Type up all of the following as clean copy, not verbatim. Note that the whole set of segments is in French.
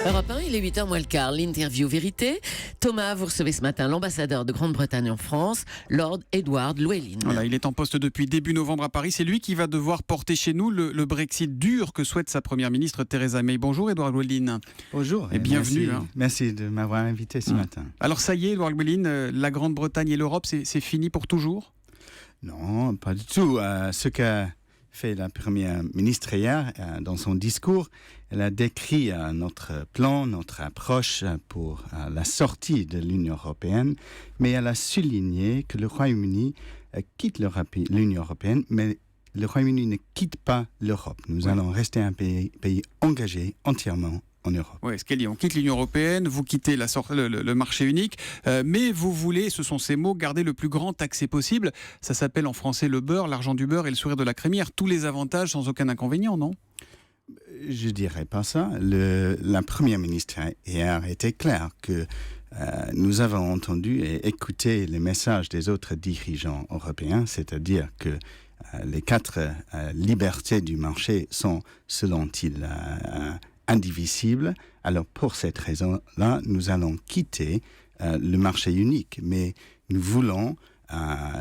Europe 1, il est 8h moins le quart, l'interview vérité. Thomas, vous recevez ce matin l'ambassadeur de Grande-Bretagne en France, Lord Edward Llewellyn. Voilà, il est en poste depuis début novembre à Paris. C'est lui qui va devoir porter chez nous le Brexit dur que souhaite sa première ministre Theresa May. Bonjour Edward Llewellyn. Bonjour et bienvenue. Merci de m'avoir invité ce matin. Alors ça y est, Edward Llewellyn, la Grande-Bretagne et l'Europe, c'est fini pour toujours ? Non, pas du tout. Ce qu'a fait la première ministre hier dans son discours, elle a décrit notre plan, notre approche pour la sortie de l'Union européenne, mais elle a souligné que le Royaume-Uni quitte l'Union européenne, mais le Royaume-Uni ne quitte pas l'Europe. Nous allons rester un pays engagé entièrement en Europe. Oui, ce qu'elle dit, on quitte l'Union européenne, vous quittez le marché unique, mais vous voulez, ce sont ces mots, garder le plus grand accès possible. Ça s'appelle en français le beurre, l'argent du beurre et le sourire de la crémière. Tous les avantages sans aucun inconvénient, non ? Je dirais pas ça. La première ministre hier était claire que nous avons entendu et écouté les messages des autres dirigeants européens, c'est-à-dire que les 4 libertés du marché sont, selon-ils, indivisibles. Alors pour cette raison-là, nous allons quitter le marché unique, mais nous voulons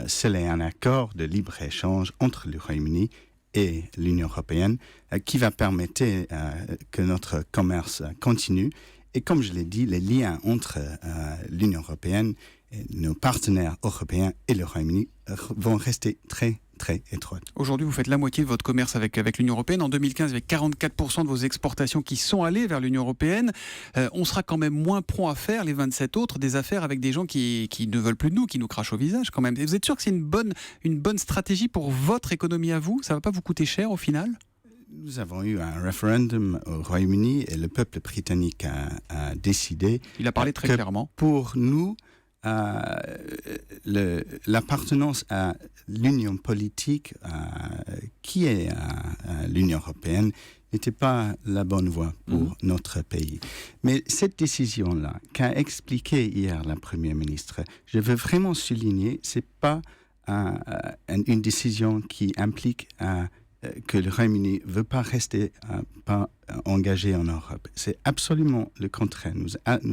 sceller un accord de libre-échange entre le Royaume-Uni et l'Union européenne qui va permettre que notre commerce continue. Et comme je l'ai dit, les liens entre l'Union européenne, et nos partenaires européens et le Royaume-Uni vont rester très étroites. Aujourd'hui, vous faites la moitié de votre commerce avec l'Union européenne. En 2015, avec 44% de vos exportations qui sont allées vers l'Union européenne. On sera quand même moins prompt à faire, les 27 autres, des affaires avec des gens qui ne veulent plus de nous, qui nous crachent au visage quand même. Et vous êtes sûr que c'est une bonne stratégie pour votre économie à vous ? Ça ne va pas vous coûter cher au final ? Nous avons eu un référendum au Royaume-Uni et le peuple britannique a décidé. Il a parlé très clairement. Pour nous, l'appartenance à l'union politique qui est l'Union européenne n'était pas la bonne voie pour notre pays. Mais cette décision-là, qu'a expliqué hier la Première ministre, je veux vraiment souligner, c'est pas une décision qui implique que le Royaume-Uni ne veut pas rester pas engagé en Europe. C'est absolument le contraire. Nous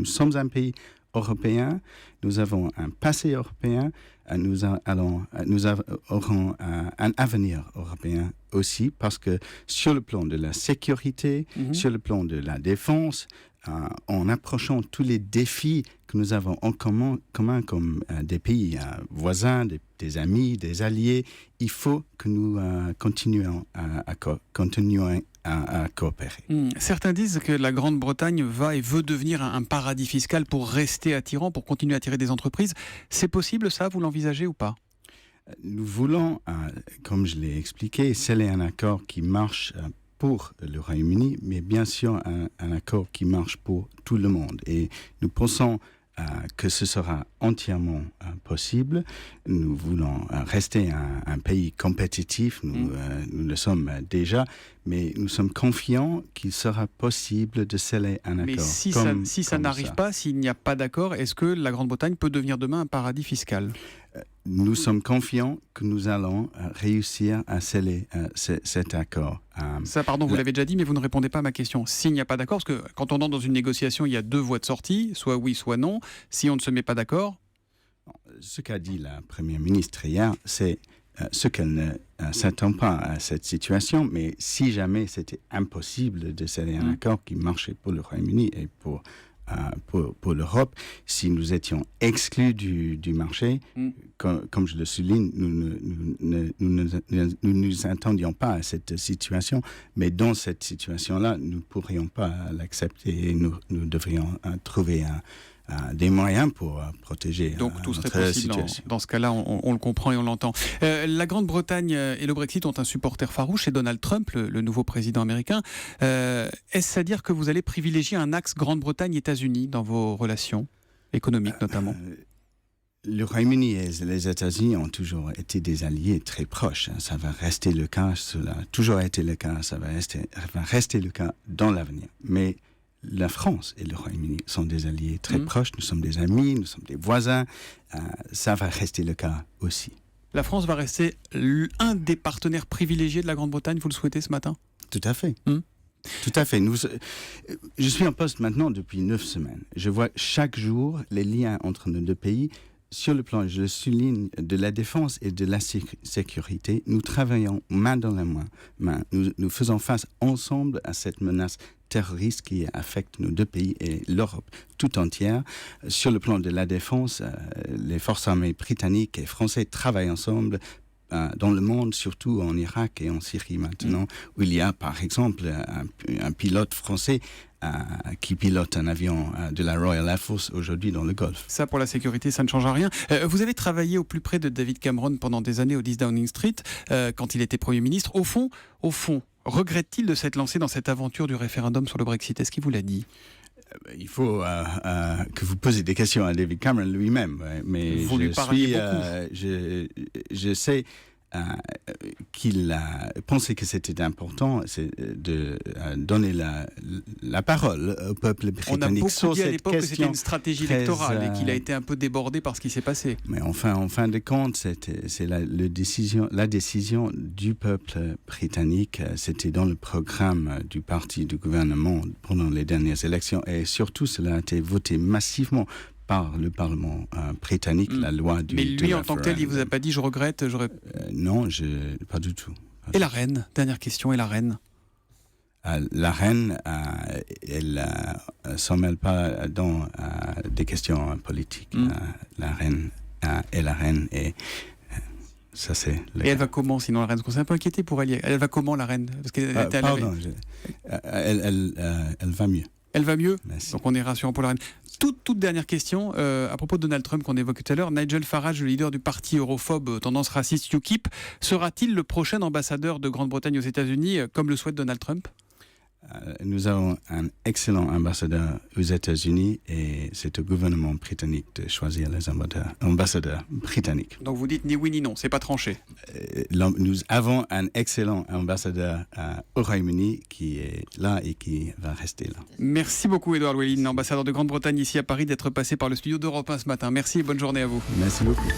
sommes un pays européen, nous avons un passé européen, nous aurons un avenir européen aussi, parce que sur le plan de la sécurité, sur le plan de la défense, en approchant tous les défis que nous avons en commun comme des pays voisins, des amis, des alliés, il faut que nous continuions à coopérer. Certains disent que la Grande-Bretagne va et veut devenir un paradis fiscal pour rester attirant, pour continuer à attirer des entreprises. C'est possible ça, vous l'envisagez ou pas ? Nous voulons, comme je l'ai expliqué, sceller un accord qui marche pour le Royaume-Uni, mais bien sûr un accord qui marche pour tout le monde. Et nous pensons que ce sera entièrement possible. Nous voulons rester un pays compétitif, nous le sommes déjà, mais nous sommes confiants qu'il sera possible de sceller un accord. Mais si ça n'arrive pas, s'il n'y a pas d'accord, est-ce que la Grande-Bretagne peut devenir demain un paradis fiscal ? Nous sommes confiants que nous allons réussir à sceller cet accord. Ça, pardon, vous l'avez déjà dit, mais vous ne répondez pas à ma question. S'il n'y a pas d'accord, parce que quand on entre dans une négociation, il y a 2 voies de sortie, soit oui, soit non. Si on ne se met pas d'accord... Ce qu'a dit la Première ministre hier, c'est ce qu'elle ne s'attend pas à cette situation, mais si jamais c'était impossible de sceller un accord qui marchait pour le Royaume-Uni et pour l'Europe, si nous étions exclus du marché, comme je le souligne, nous ne nous attendions pas à cette situation, mais dans cette situation-là, nous ne pourrions pas l'accepter et nous devrions trouver des moyens pour protéger donc tout serait notre possible situation. Dans ce cas-là, on le comprend et on l'entend. La Grande-Bretagne et le Brexit ont un supporter farouche, c'est Donald Trump, le nouveau président américain. Est-ce à dire que vous allez privilégier un axe Grande-Bretagne-États-Unis dans vos relations économiques notamment ? Le Royaume-Uni et les États-Unis ont toujours été des alliés très proches. Ça va rester le cas, cela a toujours été le cas, ça va rester le cas dans l'avenir. Mais la France et le Royaume-Uni sont des alliés très proches, nous sommes des amis, nous sommes des voisins, ça va rester le cas aussi. La France va rester un des partenaires privilégiés de la Grande-Bretagne, vous le souhaitez ce matin ? Tout à fait. Tout à fait. Je suis en poste maintenant depuis 9 semaines. Je vois chaque jour les liens entre nos deux pays. Sur le plan, je le souligne, de la défense et de la sécurité. Nous travaillons main dans la main. Nous faisons face ensemble à cette menace terroriste qui affecte nos deux pays et l'Europe tout entière. Sur le plan de la défense, les forces armées britanniques et françaises travaillent ensemble dans le monde, surtout en Irak et en Syrie maintenant, où il y a par exemple un pilote français qui pilote un avion de la Royal Air Force aujourd'hui dans le Golfe. Ça, pour la sécurité, ça ne change rien. Vous avez travaillé au plus près de David Cameron pendant des années au 10 Downing Street, quand il était Premier ministre. Au fond, regrette-t-il de s'être lancé dans cette aventure du référendum sur le Brexit? Est-ce qu'il vous l'a dit? Il faut que vous posiez des questions à David Cameron lui-même, mais vous lui parliez beaucoup. Je sais qu'il a pensé que c'était important de donner la parole au peuple britannique. On a beaucoup dit à l'époque que c'était une stratégie électorale et qu'il a été un peu débordé par ce qui s'est passé. Mais enfin, en fin de compte, c'est la décision du peuple britannique. C'était dans le programme du parti du gouvernement pendant les dernières élections et surtout cela a été voté massivement par le Parlement britannique, la loi du... Mais lui, en tant que tel, il vous a pas dit « je regrette ». Non, pas du tout. Et la reine? Dernière question, et la reine? La reine, elle s'en mêle pas dans des questions politiques. La reine est la reine et ça c'est... Et elle va comment sinon la reine? Parce qu'on s'est un peu inquiété pour elle. Elle va comment la reine? Parce qu'elle était pardon, elle va mieux. Elle va mieux? Merci. Donc on est rassurant pour la reine. Toute dernière question, à propos de Donald Trump qu'on évoquait tout à l'heure, Nigel Farage, le leader du parti europhobe tendance raciste UKIP, sera-t-il le prochain ambassadeur de Grande-Bretagne aux États-Unis, comme le souhaite Donald Trump? Nous avons un excellent ambassadeur aux États-Unis et c'est au gouvernement britannique de choisir les ambassadeurs britanniques. Donc vous dites ni oui ni non, c'est pas tranché. Nous avons un excellent ambassadeur au Royaume-Uni qui est là et qui va rester là. Merci beaucoup Édouard Llewellyn, ambassadeur de Grande-Bretagne ici à Paris, d'être passé par le studio d'Europe 1 ce matin. Merci et bonne journée à vous. Merci beaucoup.